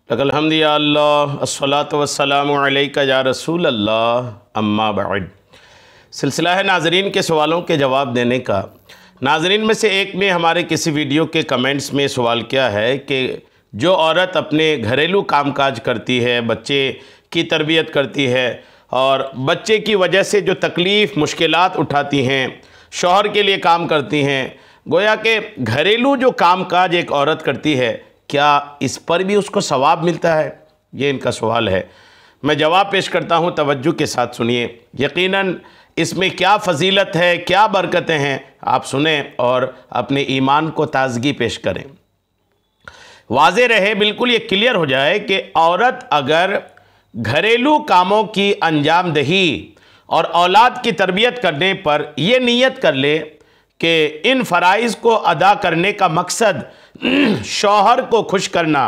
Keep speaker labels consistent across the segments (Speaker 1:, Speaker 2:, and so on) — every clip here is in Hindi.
Speaker 1: अल्हम्दुलिल्लाह अस्सलातु वस्सलामु अलैका या रसूल अल्लाह अम्मा बाद। सिलसिला है नाज़रीन के सवालों के जवाब देने का। नाज़रीन में से एक ने हमारे किसी वीडियो के कमेंट्स में सवाल किया है कि जो औरत अपने घरेलू कामकाज करती है, बच्चे की तरबियत करती है और बच्चे की वजह से जो तकलीफ़ मुश्किलात उठाती हैं, शौहर के लिए काम करती हैं, गोया कि घरेलू जो कामकाज एक औरत करती है, क्या इस पर भी उसको सवाब मिलता है? ये इनका सवाल है। मैं जवाब पेश करता हूँ, तवज्जो के साथ सुनिए। यकीनन इसमें क्या फ़जीलत है, क्या बरकतें हैं, आप सुने और अपने ईमान को ताज़गी पेश करें। वाज़े रहे, बिल्कुल ये क्लियर हो जाए कि औरत अगर घरेलू कामों की अंजाम दही और औलाद की तरबियत करने पर यह नीयत कर ले कि इन फ़राइज़ को अदा करने का मकसद शौहर को खुश करना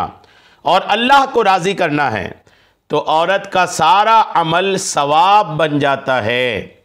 Speaker 1: और अल्लाह को राज़ी करना है, तो औरत का सारा अमल सवाब बन जाता है।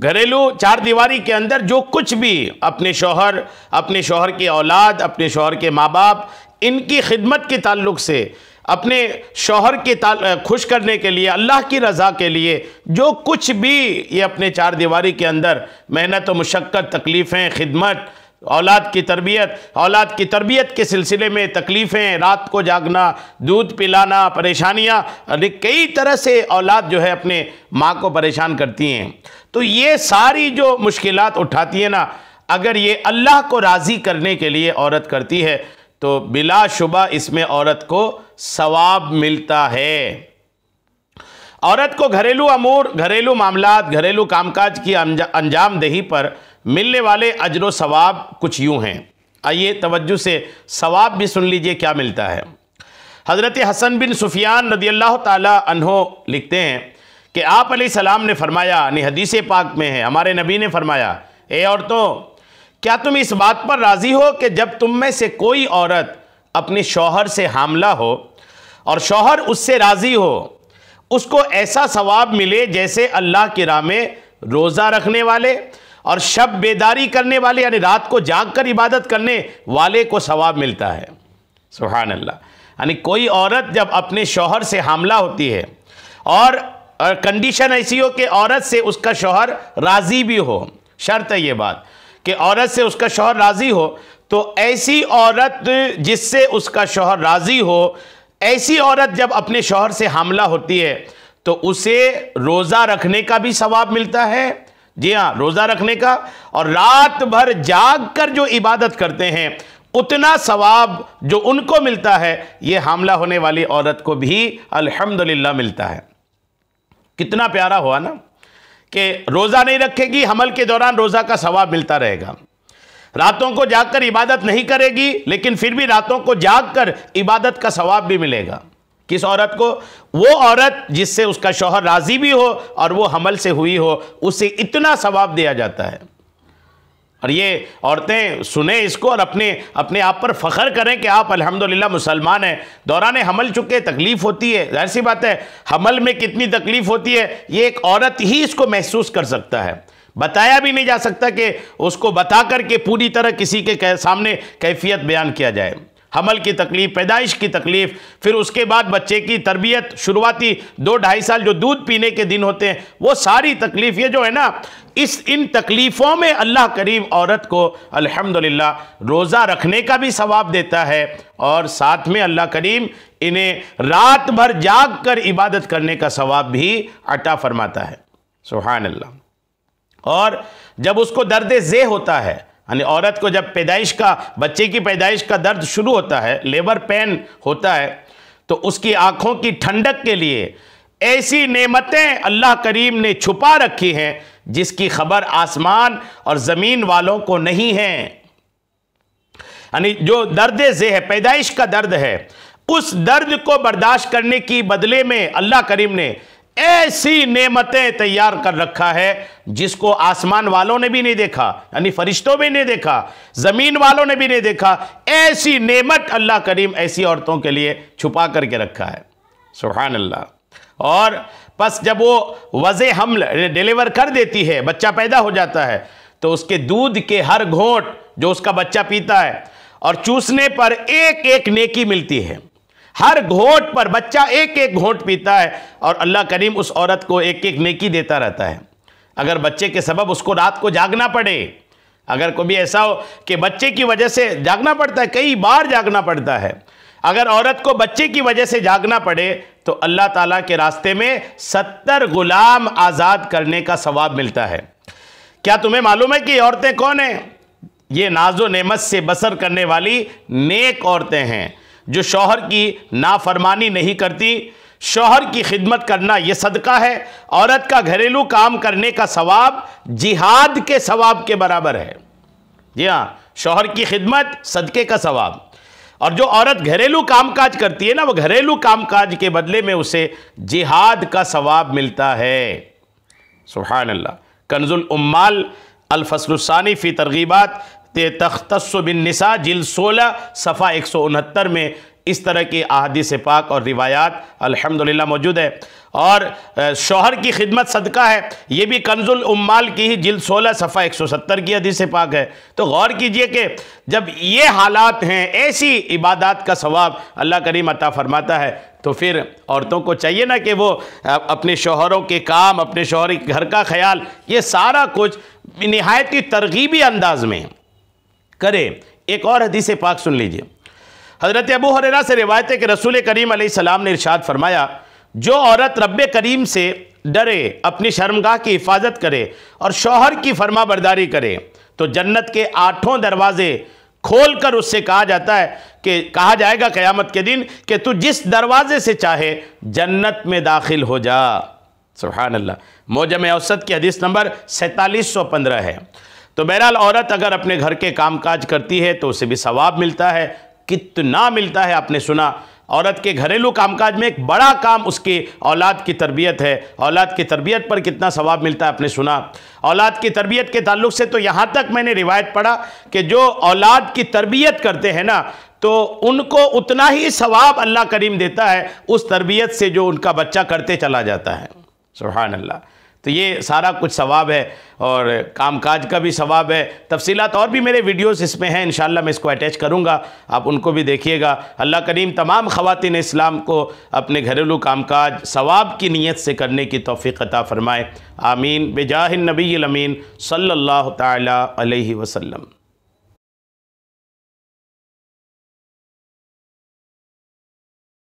Speaker 1: घरेलू चार दीवारी के अंदर जो कुछ भी अपने शौहर की औलाद, अपने शौहर के माँ बाप, इनकी खिदमत के ताल्लुक़ से, अपने शौहर के खुश करने के लिए, अल्लाह की रज़ा के लिए जो कुछ भी ये अपने चार दीवारी के अंदर मेहनत व मुशक्क़त, तकलीफ़ें, खिदमत, औलाद की तरबियत के सिलसिले में तकलीफ़ें, रात को जागना, दूध पिलाना, परेशानियाँ, कई तरह से औलाद जो है अपने माँ को परेशान करती हैं। तो ये सारी जो मुश्किलात उठाती है ना, अगर ये अल्लाह को राज़ी करने के लिए औरत करती है तो बिलाशुबा इसमें औरत को सवाब मिलता है। औरत को घरेलू अमूर, घरेलू मामलात, घरेलू कामकाज की अंजाम दही पर मिलने वाले अजर व सवाब कुछ यूँ हैं। आइए तवज्जो से सवाब भी सुन लीजिए क्या मिलता है। हज़रत हसन बिन सुफियान रदियल्लाहु ताला अन्हो लिखते हैं कि आप अलैहिस्सलाम ने फरमाया, यानी हदीस पाक में है, हमारे नबी ने फरमाया, ए औरतों, क्या तुम इस बात पर राज़ी हो कि जब तुम में से कोई औरत अपने शौहर से हामला हो और शौहर उससे राज़ी हो, उसको ऐसा सवाब मिले जैसे अल्लाह की राह में रोज़ा रखने वाले और शब बेदारी करने वाले, यानी रात को जाग कर इबादत करने वाले को सवाब मिलता है। सुभान अल्लाह। यानी कोई औरत जब अपने शौहर से हामला होती है और कंडीशन ऐसी हो कि औरत से उसका शौहर राज़ी भी हो, शर्त है ये बात कि औरत से उसका शौहर राज़ी हो, तो ऐसी औरत जिससे उसका शौहर राज़ी हो, ऐसी औरत जब अपने शौहर से हामला होती है तो उसे रोज़ा रखने का भी सवाब मिलता है। जी हाँ, रोज़ा रखने का, और रात भर जाग कर जो इबादत करते हैं उतना सवाब जो उनको मिलता है, ये हामला होने वाली औरत को भी अल्हम्दुलिल्लाह मिलता है। कितना प्यारा हुआ ना कि रोज़ा नहीं रखेगी, हमल के दौरान रोज़ा का सवाब मिलता रहेगा। रातों को जागकर इबादत नहीं करेगी, लेकिन फिर भी रातों को जागकर इबादत का सवाब भी मिलेगा। किस औरत को? वो औरत जिससे उसका शौहर राज़ी भी हो और वो हमल से हुई हो, उसे इतना सवाब दिया जाता है। और ये औरतें सुने इसको और अपने आप पर फ़ख्र करें कि आप अल्हम्दुलिल्लाह मुसलमान हैं। दौरान हमल चुके तकलीफ़ होती है, जाहिर सी बात है, हमल में कितनी तकलीफ़ होती है ये एक औरत ही इसको महसूस कर सकता है। बताया भी नहीं जा सकता कि उसको बता करके पूरी तरह किसी के सामने कैफियत बयान किया जाए। हमल की तकलीफ़, पैदाइश की तकलीफ़, फिर उसके बाद बच्चे की तरबियत, शुरुआती 2-2.5 साल जो दूध पीने के दिन होते हैं, वो सारी तकलीफ़, ये जो है ना, इन तकलीफ़ों में अल्लाह करीम औरत को अल्हम्दुलिल्लाह रोज़ा रखने का भी सवाब देता है और साथ में अल्लाह करीम इन्हें रात भर जाग कर इबादत करने का सवाब भी अता फरमाता है। सुभान अल्लाह। और जब उसको दर्द ज़े होता है, यानी औरत को जब बच्चे की पैदाइश का दर्द शुरू होता है, लेबर पेन होता है, तो उसकी आँखों की ठंडक के लिए ऐसी नेमतें अल्लाह करीम ने छुपा रखी हैं जिसकी खबर आसमान और ज़मीन वालों को नहीं है। यानी जो दर्द ज़े है, पैदाइश का दर्द है, उस दर्द को बर्दाश्त करने की बदले में अल्लाह करीम ने ऐसी नेमतें तैयार कर रखा है जिसको आसमान वालों ने भी नहीं देखा, यानी फरिश्तों भी नहीं देखा, ज़मीन वालों ने भी नहीं देखा। ऐसी नेमत अल्लाह करीम ऐसी औरतों के लिए छुपा करके रखा है। सुभान अल्लाह। और बस जब वो वज़े हमल डिलीवर कर देती है, बच्चा पैदा हो जाता है, तो उसके दूध के हर घोंट जो उसका बच्चा पीता है और चूसने पर एक एक नेकी मिलती है। हर घोंट पर बच्चा एक एक घोंट पीता है और अल्लाह करीम उस औरत को एक एक नेकी देता रहता है। अगर बच्चे के सबब उसको रात को जागना पड़े, अगर कभी ऐसा हो कि बच्चे की वजह से जागना पड़ता है, कई बार जागना पड़ता है, अगर औरत को बच्चे की वजह से जागना पड़े तो अल्लाह ताला के रास्ते में 70 गुलाम आज़ाद करने का सवाब मिलता है। क्या तुम्हें मालूम है कि ये औरतें कौन हैं? ये नाजो नेमत से बसर करने वाली नेक औरतें हैं जो शौहर की नाफरमानी नहीं करती। शौहर की खिदमत करना यह सदका है। औरत का घरेलू काम करने का सवाब जिहाद के सवाब के बराबर है। जी हाँ, शौहर की खिदमत सदके का सवाब। और जो औरत घरेलू कामकाज करती है ना, वो घरेलू कामकाज के बदले में उसे जिहाद का सवाब मिलता है। सुभान अल्लाह। कंजुल उम्माल अल-फस्लुस्सानी फ़ी तरगीबात तख्तस्सु बिन निसा जिल्द 16 सफ़ा 169 में इस तरह की अहादीस पाक और रिवायात अल्हम्दुलिल्लाह मौजूद है। और शौहर की खिदमत सदका है, ये भी कंजुल उम्माल की ही जिल्द 16 सफ़ा 170 की हदीस पाक है। तो गौर कीजिए कि जब ये हालात हैं, ऐसी इबादत का सवाब अल्लाह करीम अता फरमाता है, तो फिर औरतों को चाहिए ना कि वो अपने शौहरों के काम, अपने शौहर के घर का ख्याल, ये सारा कुछ निहायत ही तरगीबी अंदाज में करे। एक और हदीस पाक सुन लीजिए। हज़रत अबू हुरैरा से रिवायत है कि रसूल करीम अलैहिस्सलाम ने इरशाद फरमाया, जो औरत रब्बे करीम से डरे, अपनी शर्मगाह की हिफाजत करे और शौहर की फरमाबरदारी करे, तो जन्नत के 8 दरवाजे खोलकर उससे कहा जाता है कि कहा जाएगा क़यामत के दिन कि तू जिस दरवाजे से चाहे जन्नत में दाखिल हो जा। सुभान अल्लाह। मौजम औसत की हदीस नंबर 4715 है। तो बहरहाल औरत अगर अपने घर के कामकाज करती है तो उसे भी सवाब मिलता है। कितना मिलता है आपने सुना। औरत के घरेलू कामकाज में एक बड़ा काम उसकी औलाद की तरबियत है। औलाद की तरबियत पर कितना सवाब मिलता है आपने सुना। औलाद की तरबियत के ताल्लुक़ से तो यहाँ तक मैंने रिवायत पढ़ा कि जो औलाद की तरबियत करते हैं ना, तो उनको उतना ही सवाब अल्लाह करीम देता है उस तरबियत से जो उनका बच्चा करते चला जाता है। सुभान अल्लाह। तो ये सारा कुछ सवाब है और कामकाज का भी सवाब है। तफसीलात और भी मेरे वीडियोस इसमें हैं, इंशाअल्लाह मैं इसको अटैच करूँगा, आप उनको भी देखिएगा। अल्लाह करीम तमाम ख़वातीन इस्लाम को अपने घरेलू कामकाज सवाब की नीयत से करने की तौफ़ीक़ अता फ़रमाए। आमीन। बिजाहिन नबील अमीन सल्लल्लाहु तआला अलैहि वसल्लम।